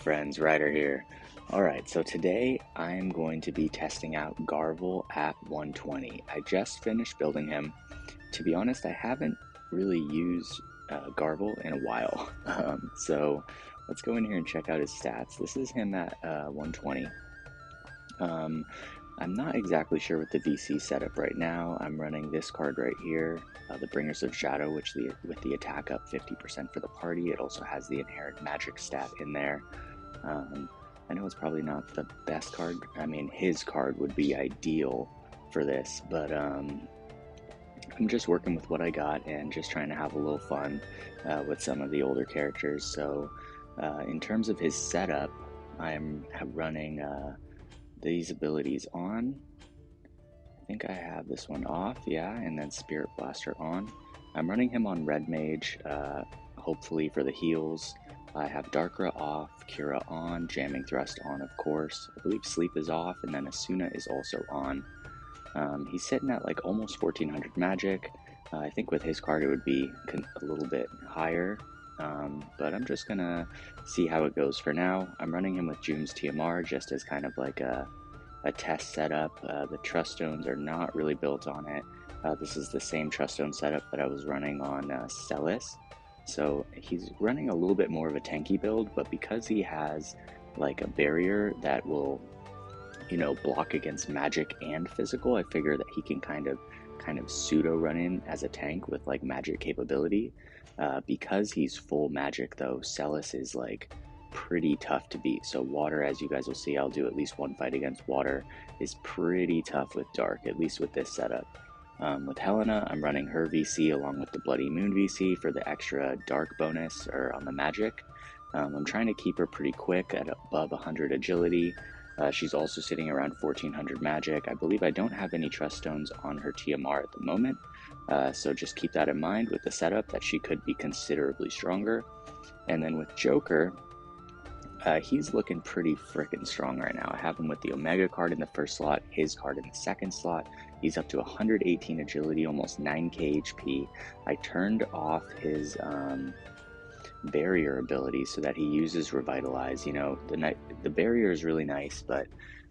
friends, Ryder here. Alright, so today I'm going to be testing out Garvel at 120. I just finished building him. To be honest, I haven't really used Garvel in a while. So let's go in here and check out his stats. This is him at 120. I'm not exactly sure with the VC setup right now. I'm running this card right here, the Bringers of Shadow, which with the attack up 50% for the party. It also has the inherent magic stat in there. I know it's probably not the best card. I mean, his card would be ideal for this, but I'm just working with what I got and just trying to have a little fun with some of the older characters. So in terms of his setup, I'm running these abilities on. I think I have this one off, yeah, and then Spirit Blaster on. I'm running him on Red Mage, hopefully for the heals. I have Darkra off, Cura on, Jamming Thrust on, of course. I believe Sleep is off, and then Asuna is also on. He's sitting at like almost 1400 magic. I think with his card it would be a little bit higher, but I'm just gonna see how it goes for now. I'm running him with J.M.S TMR just as kind of like a test setup. The Trust Stones are not really built on it. This is the same Trust Stone setup that I was running on Celis. So he's running a little bit more of a tanky build, but because he has like a barrier that will, you know, block against magic and physical, I figure that he can kind of pseudo run in as a tank with like magic capability. Because he's full magic though, Celis is like pretty tough to beat. So water, as you guys will see, I'll do at least one fight against water, is pretty tough with dark, at least with this setup. With Helena, I'm running her VC along with the Bloody Moon VC for the extra dark bonus or on the magic. I'm trying to keep her pretty quick at above 100 agility. She's also sitting around 1400 magic. I believe I don't have any Trust Stones on her TMR at the moment, so just keep that in mind with the setup that she could be considerably stronger. And then with Joker, he's looking pretty freaking strong right now. I have him with the Omega card in the first slot, his card in the second slot. He's up to 118 agility, almost 9k HP. I turned off his barrier ability so that he uses Revitalize. You know, the barrier is really nice, but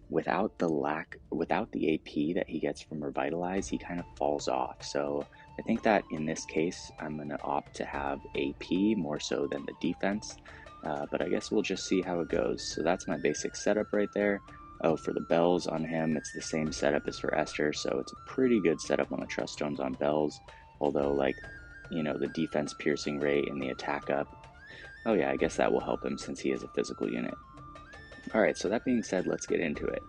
without the AP that he gets from Revitalize, he kind of falls off. So I think that in this case, I'm going to opt to have AP more so than the defense. But I guess we'll just see how it goes. So that's my basic setup right there. Oh, for the bells on him, it's the same setup as for Esther, so it's a pretty good setup on the Trust Stones on bells. Although, like, you know, the defense piercing rate and the attack up. Oh yeah, I guess that will help him since he is a physical unit. Alright, so that being said, let's get into it.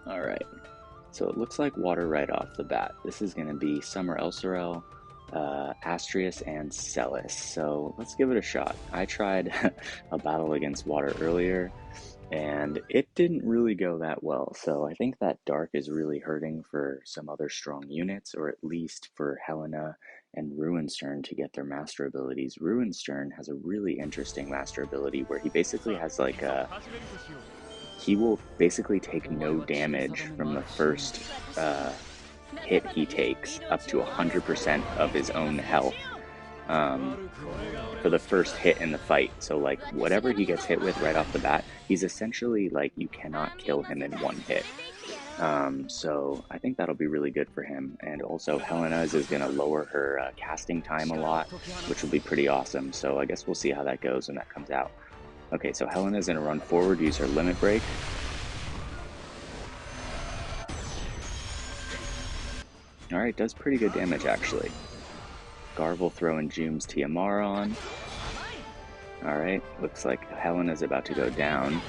Alright, so it looks like water right off the bat. This is going to be Summer Elsorel, Astrius, and Celis. So let's give it a shot. I tried a battle against water earlier, and it didn't really go that well. So I think that Dark is really hurting for some other strong units, or at least for Helena and Ruinstern to get their master abilities. Ruinstern has a really interesting master ability where he basically has like he will basically take no damage from the first hit he takes up to 100% of his own health for the first hit in the fight. So like whatever he gets hit with right off the bat, he's essentially like, you cannot kill him in one hit. So I think that'll be really good for him. And also Helena's is going to lower her casting time a lot, which will be pretty awesome. So I guess we'll see how that goes when that comes out. Okay, so Helena's going to run forward, use her limit break. Alright, does pretty good damage actually. Garvel throwing J.M.S TMR on. Alright, looks like Helena's about to go down.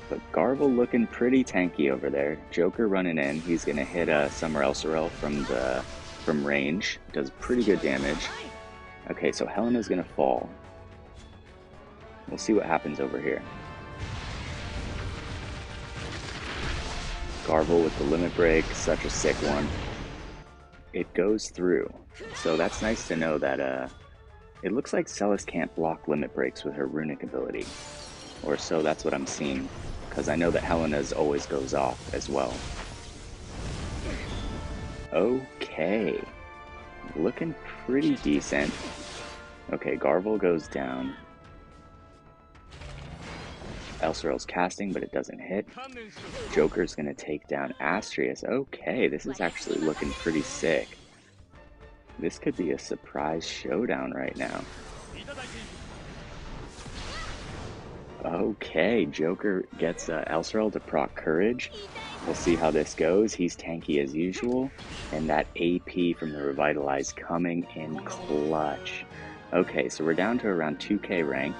But Garvel looking pretty tanky over there. Joker running in. He's going to hit Summer Elsorel from range. Does pretty good damage. Okay, so Helena's going to fall. We'll see what happens over here. Garvel with the limit break. Such a sick one. It goes through. So that's nice to know that it looks like Celis can't block limit breaks with her runic ability. Or so that's what I'm seeing. Because I know that Helena's always goes off as well. Okay. Looking pretty decent. Okay, Garvel goes down. Elserel's casting, but it doesn't hit. Joker's going to take down Astrius. Okay, this is actually looking pretty sick. This could be a surprise showdown right now. Okay, Joker gets Elserel to proc Courage. We'll see how this goes. He's tanky as usual, and that AP from the Revitalize coming in clutch. Okay, so we're down to around 2k rank.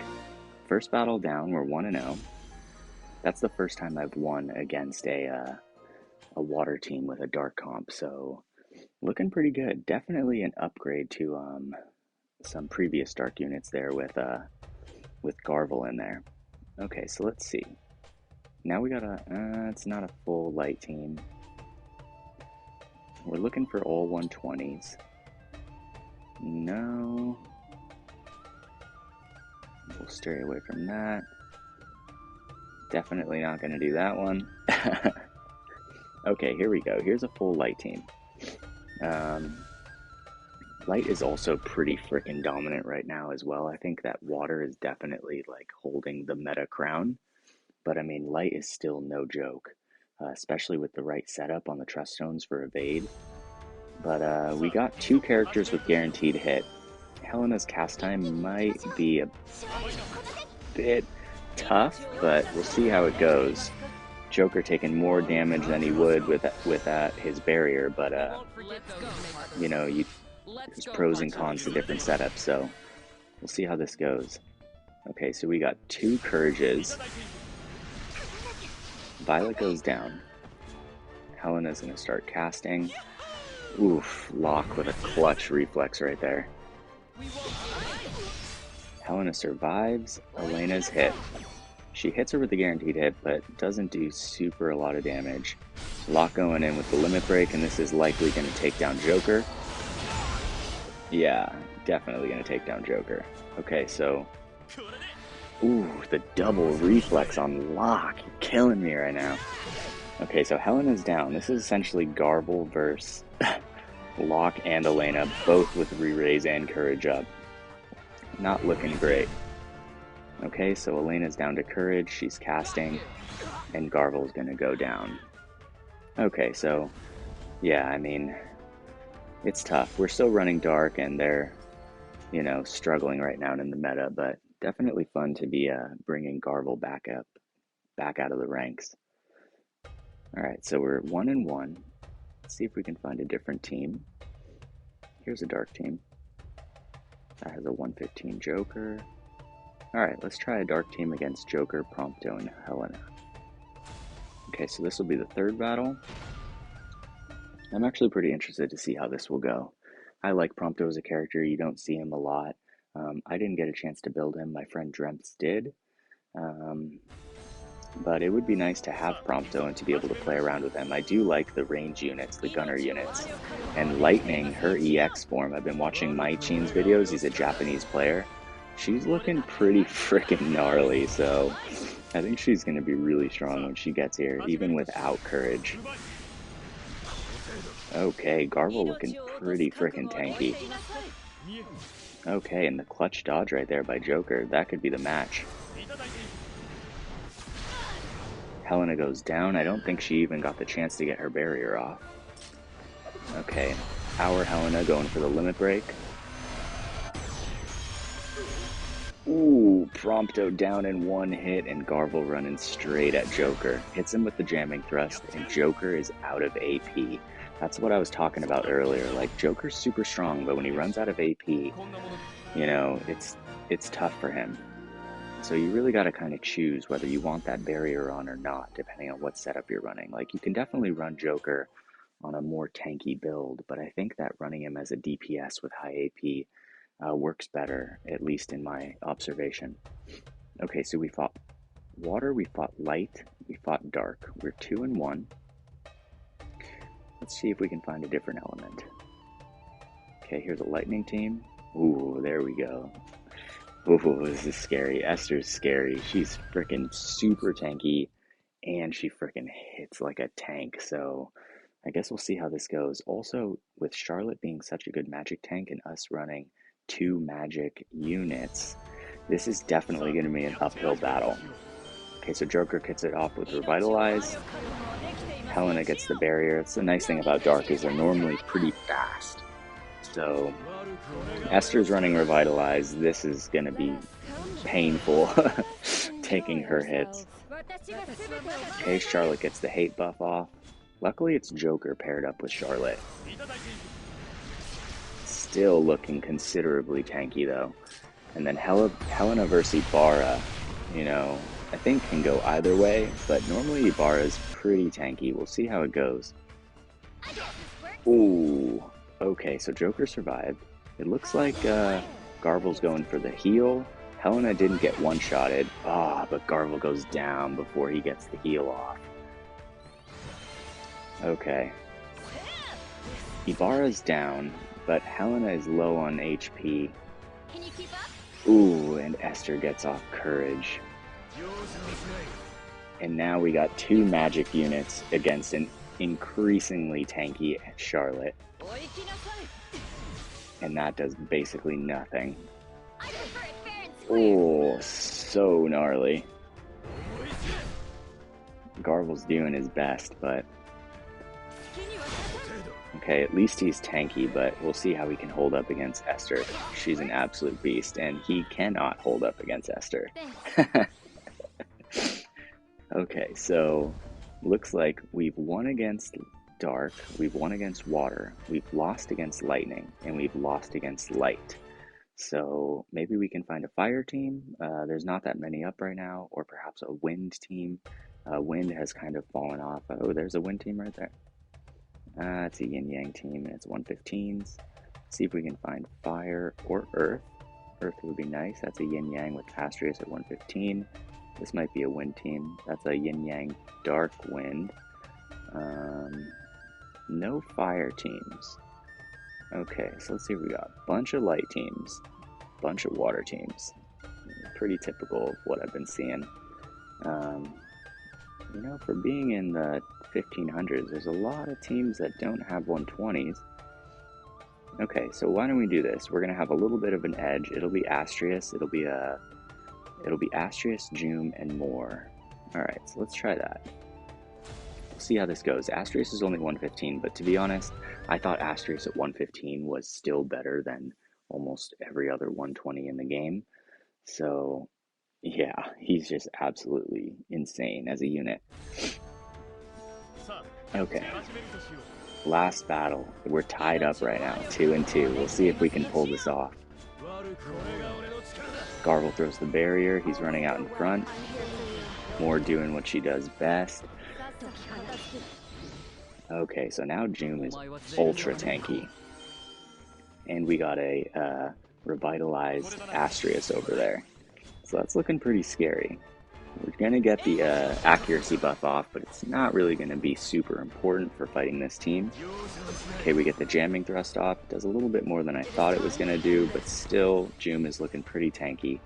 First battle down, we're 1-0. That's the first time I've won against a water team with a dark comp, so looking pretty good. Definitely an upgrade to some previous dark units there with Garvel in there. Okay, so let's see. Now we got it's not a full light team. We're looking for all 120s. No. We'll stray away from that. Definitely not going to do that one. Okay, here we go. Here's a full light team. Light is also pretty freaking dominant right now as well. I think that water is definitely like holding the meta crown. But I mean, light is still no joke, especially with the right setup on the trust stones for evade. But we got 2 characters with guaranteed hit. Helena's cast time might be a bit tough, but we'll see how it goes. Joker taking more damage than he would with his barrier, but you know, there's pros and cons to different setups, so we'll see how this goes. Okay, so we got 2 Courages. Violet goes down. Helena's going to start casting. Oof, lock with a clutch reflex right there. Helena survives. Elena's hit. She hits her with the guaranteed hit, but doesn't do super a lot of damage. Lock going in with the limit break, and this is likely going to take down Joker. Yeah, definitely going to take down Joker. Okay, so... Ooh, the double reflex on lock. You're killing me right now. Okay, so Helena's down. This is essentially Garvel versus Locke and Elena, both with re-raise and courage up. Not looking great. Okay, so Elena's down to courage. She's casting, and Garvel's going to go down. Okay, so, yeah, I mean, it's tough. We're still running dark, and they're, you know, struggling right now in the meta, but definitely fun to be bringing Garvel back out of the ranks. All right, so we're 1-1. Let's see if we can find a different team. Here's a dark team. That has a 115 Joker. All right, let's try a dark team against Joker, Prompto, and Helena. Okay, so this will be the third battle. I'm actually pretty interested to see how this will go. I like Prompto as a character. You don't see him a lot. I didn't get a chance to build him. My friend Drems did. But it would be nice to have Prompto and to be able to play around with him. I do like the range units, the gunner units. And Lightning, her EX form, I've been watching Maichin's videos. He's a Japanese player. She's looking pretty freaking gnarly, so I think she's going to be really strong when she gets here, even without courage. Okay, Garvel looking pretty freaking tanky. Okay, and the clutch dodge right there by Joker. That could be the match. Helena goes down. I don't think she even got the chance to get her barrier off. Okay, our Helena going for the limit break. Ooh, Prompto down in one hit, and Garvel running straight at Joker. Hits him with the jamming thrust, and Joker is out of AP. That's what I was talking about earlier. Like, Joker's super strong, but when he runs out of AP, you know, it's tough for him. So you really got to kind of choose whether you want that barrier on or not, depending on what setup you're running. Like, you can definitely run Joker on a more tanky build, but I think that running him as a DPS with high AP works better, at least in my observation. Okay, so we fought water, we fought light, we fought dark. We're 2-1. Let's see if we can find a different element. Okay, here's a lightning team. Ooh, there we go. Ooh, this is scary. Esther's scary. She's freaking super tanky, and she freaking hits like a tank, so I guess we'll see how this goes. Also, with Charlotte being such a good magic tank and us running 2 magic units, this is definitely going to be an uphill battle. Okay, so Joker gets it off with Revitalize. Helena gets the barrier. It's the nice thing about Dark is they're normally pretty fast. So Esther's running Revitalize. This is going to be painful, taking her hits. Okay, Charlotte gets the hate buff off. Luckily, it's Joker paired up with Charlotte. Still looking considerably tanky, though. And then Helena versus Ibarra, you know, I think can go either way, but normally Ibarra's pretty tanky. We'll see how it goes. Ooh, okay, so Joker survived. It looks like Garvel's going for the heal. Helena didn't get one-shotted. But Garvel goes down before he gets the heal off. Okay. Ibarra's down, but Helena is low on HP. Can you keep up? Ooh, and Esther gets off Courage. And now we got two magic units against an increasingly tanky Charlotte. And that does basically nothing. Oh, so gnarly. Garvel's doing his best, but... Okay, at least he's tanky, but we'll see how he can hold up against Esther. She's an absolute beast, and he cannot hold up against Esther. Okay, so looks like we've won against Dark, we've won against Water, we've lost against Lightning, and we've lost against Light. So maybe we can find a Fire team. There's not that many up right now, or perhaps a Wind team. Wind has kind of fallen off. Oh, there's a Wind team right there. It's a Yin Yang team, and it's 115s. See if we can find Fire or Earth. Earth would be nice. That's a Yin Yang with Astrius at 115. This might be a Wind team. That's a Yin Yang Dark Wind. No Fire teams. Okay, so let's see what we got. Bunch of Light teams. Bunch of Water teams. Pretty typical of what I've been seeing. You know, for being in the 1500s, there's a lot of teams that don't have 120s. Okay, so why don't we do this? We're gonna have a little bit of an edge. It'll be Astrius. It'll be Astrius, Joom, and more. All right, so let's try that. We'll see how this goes. Astrius is only 115, but to be honest, I thought Astrius at 115 was still better than almost every other 120 in the game. So yeah, he's just absolutely insane as a unit. Okay. Last battle. We're tied up right now, 2-2. We'll see if we can pull this off. Garvel throws the barrier. He's running out in front. More doing what she does best. Okay, so now Joom is ultra tanky. And we got a revitalized Astrius over there. So that's looking pretty scary. We're going to get the accuracy buff off, but it's not really going to be super important for fighting this team. Okay, we get the jamming thrust off. It does a little bit more than I thought it was going to do, but still, Joom is looking pretty tanky.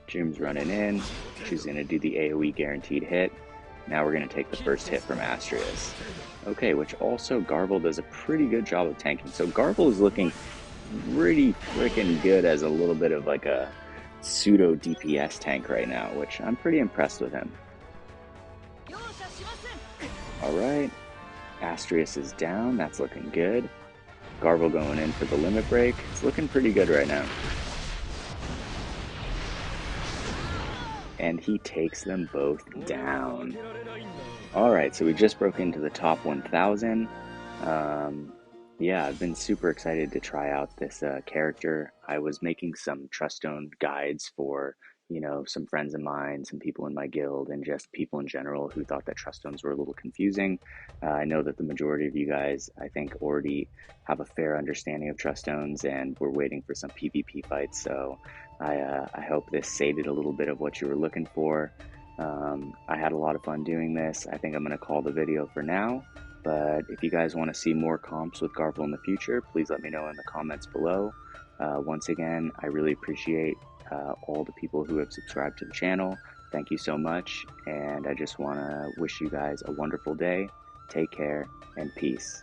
Joom's running in. She's going to do the AoE guaranteed hit. Now we're going to take the first hit from Astrius. Okay, which also Garvel does a pretty good job of tanking. So Garvel is looking pretty freaking good as a little bit of like a pseudo DPS tank right now, which I'm pretty impressed with him. Alright, Astrius is down, that's looking good. Garvel going in for the limit break. It's looking pretty good right now. And he takes them both down. Alright, so we just broke into the top 1,000. Yeah, I've been super excited to try out this character. I was making some Truststone guides for, you know, some friends of mine, some people in my guild, and just people in general who thought that Truststones were a little confusing. I know that the majority of you guys, I think, already have a fair understanding of Truststones, and we're waiting for some PvP fights, so I hope this sated a little bit of what you were looking for. I had a lot of fun doing this. I think I'm going to call the video for now. But if you guys want to see more comps with Garvel in the future, please let me know in the comments below. Once again, I really appreciate all the people who have subscribed to the channel. Thank you so much, and I just want to wish you guys a wonderful day. Take care, and peace.